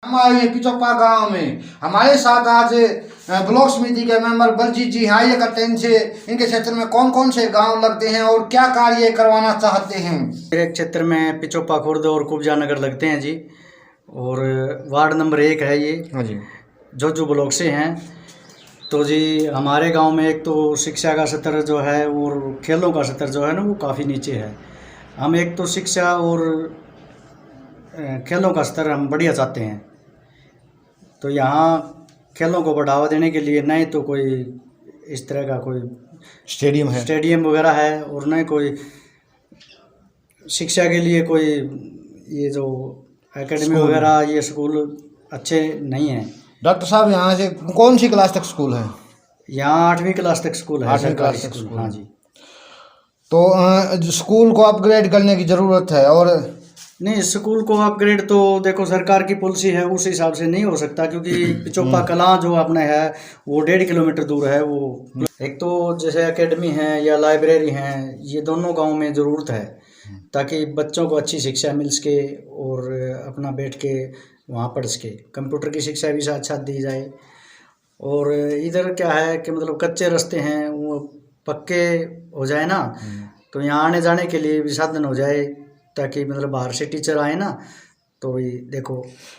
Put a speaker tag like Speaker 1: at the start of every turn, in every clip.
Speaker 1: हम आए हैं पिचोपा गांव में। हमारे साथ आज ब्लॉक समिति के मेंबर बलजीत जी हैं। आइए करते हैं इनसे, इनके क्षेत्र में कौन कौन से गांव लगते हैं और क्या कार्य करवाना चाहते हैं।
Speaker 2: मेरे क्षेत्र में पिचोपा खुर्द और कुब्जा नगर लगते हैं जी, और वार्ड नंबर 1 है ये।
Speaker 1: हाँ जी।
Speaker 2: जो ब्लॉक से हैं तो जी हमारे गांव में एक तो शिक्षा का स्तर जो है और खेलों का स्तर जो है ना वो काफ़ी नीचे है। हम एक तो शिक्षा और खेलों का स्तर हम बढ़िया चाहते हैं, तो यहाँ खेलों को बढ़ावा देने के लिए नहीं तो कोई इस तरह का कोई स्टेडियम वगैरह है, और नहीं कोई शिक्षा के लिए कोई ये जो एकेडमी वगैरह ये स्कूल अच्छे नहीं हैं।
Speaker 1: डॉक्टर साहब यहाँ से कौन सी क्लास तक स्कूल है?
Speaker 2: यहाँ 8वीं क्लास तक स्कूल है,
Speaker 1: 8वीं क्लास तक स्कूल।
Speaker 2: हाँ जी।
Speaker 1: तो स्कूल को अपग्रेड करने की ज़रूरत है। और
Speaker 2: नहीं, स्कूल को अपग्रेड तो देखो सरकार की पॉलिसी है, उस हिसाब से नहीं हो सकता, क्योंकि पिचोपा कलां जो अपने है वो 1.5 किलोमीटर दूर है। वो एक तो जैसे एकेडमी है या लाइब्रेरी है, ये दोनों गांव में ज़रूरत है ताकि बच्चों को अच्छी शिक्षा मिल सके और अपना बैठ के वहाँ पढ़ सके। कंप्यूटर की शिक्षा भी साथ साथ दी जाए। और इधर क्या है कि मतलब कच्चे रास्ते हैं, वो पक्के हो जाए ना तो यहाँ आने जाने के लिए भी साधन हो जाए, ताकि मतलब बाहर से टीचर आए ना तो भी देखो।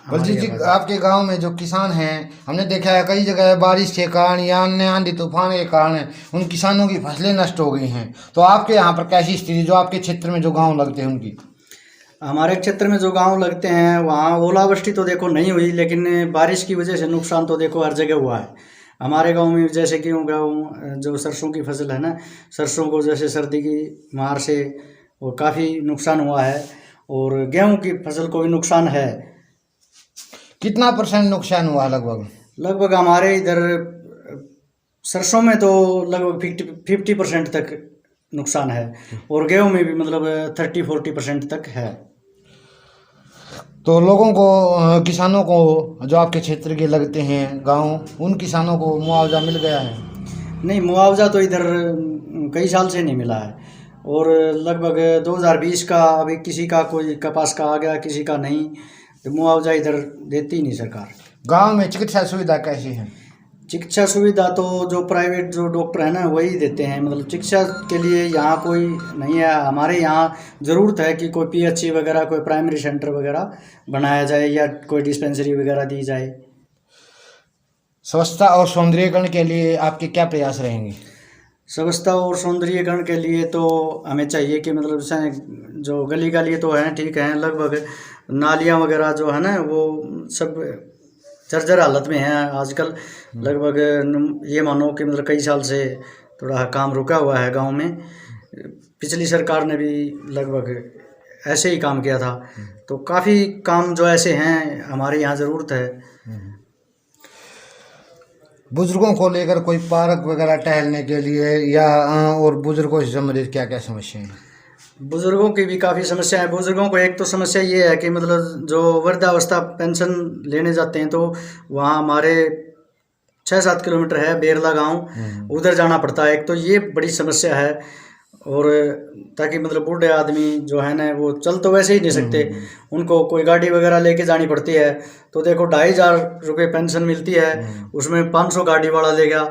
Speaker 1: बलजीत जी, आपके गांव में जो किसान हैं, हमने देखा है कई जगह बारिश के कारण या अन्य आंधी तूफान के कारण उन किसानों की फसलें नष्ट हो गई हैं। तो आपके यहाँ पर कैसी स्थिति, जो आपके क्षेत्र में जो गांव लगते हैं उनकी?
Speaker 2: हमारे क्षेत्र में जो गांव लगते हैं वहाँ ओलावृष्टि तो देखो नहीं हुई, लेकिन बारिश की वजह से नुकसान तो देखो हर जगह हुआ है। हमारे गांव में जैसे कि गाँव जो सरसों की फसल है ना, सरसों को जैसे सर्दी की मार से वो काफ़ी नुकसान हुआ है, और गेहूं की फसल को भी नुकसान है।
Speaker 1: कितना % नुकसान हुआ
Speaker 2: लगभग हमारे इधर सरसों में तो लगभग 50% तक नुकसान है, और गेहूं में भी मतलब 30-40% तक है।
Speaker 1: तो लोगों को, किसानों को जो आपके क्षेत्र के लगते हैं गांव, उन किसानों को मुआवजा मिल गया है?
Speaker 2: नहीं, मुआवजा तो इधर कई साल से नहीं मिला है, और लगभग 2020 का अभी किसी का कोई कपास का आ गया, किसी का नहीं, तो मुआवजा इधर देती नहीं सरकार।
Speaker 1: गांव में चिकित्सा सुविधा कैसी है?
Speaker 2: चिकित्सा सुविधा तो जो प्राइवेट जो डॉक्टर है ना वही देते हैं, मतलब चिकित्सा के लिए यहाँ कोई नहीं है। हमारे यहाँ ज़रूरत है कि कोई PHC वगैरह, कोई प्राइमरी सेंटर वगैरह बनाया जाए या कोई डिस्पेंसरी वगैरह दी जाए।
Speaker 1: स्वच्छता और सौंदर्यीकरण के लिए आपके क्या प्रयास रहेंगे?
Speaker 2: स्वच्छता और सौंदर्यीकरण के लिए तो हमें चाहिए कि मतलब जैसे जो गली गली तो हैं ठीक है, लगभग नालियाँ वगैरह जो है ना वो सब जर्जर हालत में हैं आजकल। लगभग ये मानो कि मतलब कई साल से थोड़ा काम रुका हुआ है गांव में। पिछली सरकार ने भी लगभग ऐसे ही काम किया था, तो काफ़ी काम जो ऐसे हैं हमारे यहाँ ज़रूरत है।
Speaker 1: बुजुर्गों को लेकर कोई पार्क वगैरह टहलने के लिए या और बुजुर्गों से संबंधित क्या क्या समस्याएं हैं?
Speaker 2: बुज़ुर्गों की भी काफ़ी समस्या है। बुज़ुर्गों को एक तो समस्या ये है कि मतलब जो वृद्धावस्था पेंशन लेने जाते हैं तो वहाँ हमारे 6-7 किलोमीटर है बेरला गांव, उधर जाना पड़ता है। एक तो ये बड़ी समस्या है, और ताकि मतलब बूढ़े आदमी जो है ना वो चल तो वैसे ही नहीं सकते, उनको कोई गाड़ी वगैरह लेके जानी पड़ती है। तो देखो 2,500 रुपये पेंशन मिलती है, उसमें 500 गाड़ी वाला लेगा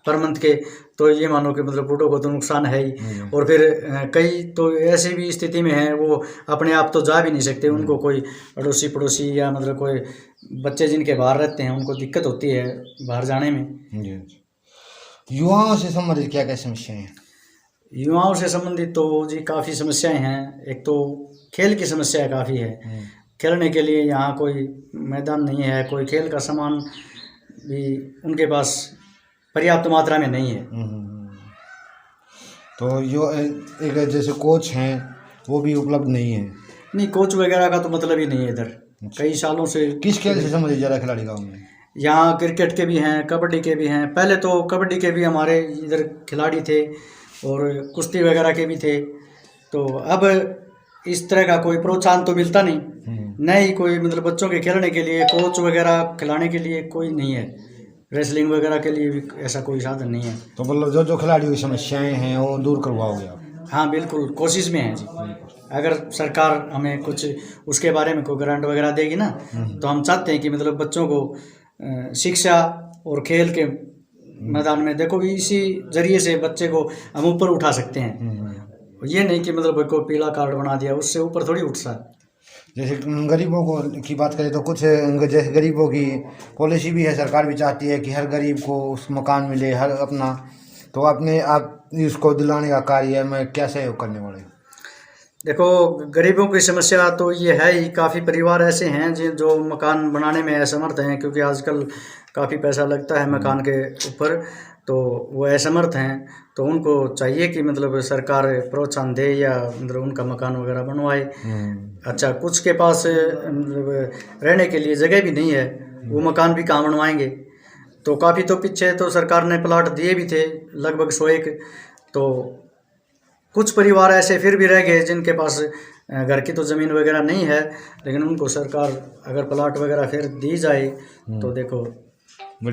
Speaker 2: पर मंथ के, तो ये मानो कि मतलब बूढ़ों को तो नुकसान है ही। और फिर कई तो ऐसी भी स्थिति में हैं वो अपने आप तो जा भी नहीं सकते, उनको कोई अड़ोसी पड़ोसी या मतलब कोई बच्चे जिनके बाहर रहते हैं उनको दिक्कत होती है बाहर जाने में।
Speaker 1: युवाओं से संबंधित क्या क्या समस्याएं हैं?
Speaker 2: युवाओं से संबंधित तो जी काफ़ी समस्याएं हैं। एक तो खेल की समस्या काफ़ी है, खेलने के लिए यहाँ कोई मैदान नहीं है, कोई खेल का सामान भी उनके पास पर्याप्त मात्रा में नहीं है।
Speaker 1: तो जो एक जैसे कोच हैं वो भी उपलब्ध नहीं है?
Speaker 2: नहीं, कोच वगैरह का तो मतलब ही नहीं है इधर। कई सालों से
Speaker 1: किस खेल से संबंधित ज़्यादा खिलाड़ी गाँव में?
Speaker 2: यहाँ क्रिकेट के भी हैं, कबड्डी के भी हैं। पहले तो कबड्डी के भी हमारे इधर खिलाड़ी थे और कुश्ती वगैरह के भी थे। तो अब इस तरह का कोई प्रोत्साहन तो मिलता नहीं कोई मतलब बच्चों के खेलने के लिए कोच वगैरह खिलाने के लिए कोई नहीं है। रेसलिंग वगैरह के लिए भी ऐसा कोई साधन नहीं है।
Speaker 1: तो मतलब जो खिलाड़ियों की समस्याएं हैं वो दूर करवाओगे आप?
Speaker 2: हाँ बिल्कुल, कोशिश में है जी। अगर सरकार हमें कुछ उसके बारे में कोई ग्रांट वगैरह देगी ना, तो हम चाहते हैं कि मतलब बच्चों को शिक्षा और खेल के मैदान में, देखो इसी जरिए से बच्चे को हम ऊपर उठा सकते हैं। ये नहीं कि मतलब कोई पीला कार्ड बना दिया, उससे ऊपर थोड़ी उठ सकता।
Speaker 1: जैसे गरीबों को की बात करें तो कुछ जैसे गरीबों की पॉलिसी भी है, सरकार भी चाहती है कि हर गरीब को उस मकान मिले, हर अपना, तो अपने आप इसको दिलाने का कार्य में क्या सहयोग करने वाले?
Speaker 2: देखो गरीबों की समस्या तो ये है ही, काफ़ी परिवार ऐसे हैं जो मकान बनाने में असमर्थ हैं, क्योंकि आजकल काफ़ी पैसा लगता है मकान के ऊपर, तो वो असमर्थ हैं। तो उनको चाहिए कि मतलब सरकार प्रोत्साहन दे या मतलब उनका मकान वगैरह बनवाए। अच्छा, कुछ के पास मतलब रहने के लिए जगह भी नहीं है, वो मकान भी कहाँ बनवाएंगे। तो काफ़ी तो पीछे तो सरकार ने प्लाट दिए भी थे लगभग 101, तो कुछ परिवार ऐसे फिर भी रह गए जिनके पास घर की तो ज़मीन वगैरह नहीं है, लेकिन उनको सरकार अगर प्लाट वगैरह फिर दी जाए तो देखो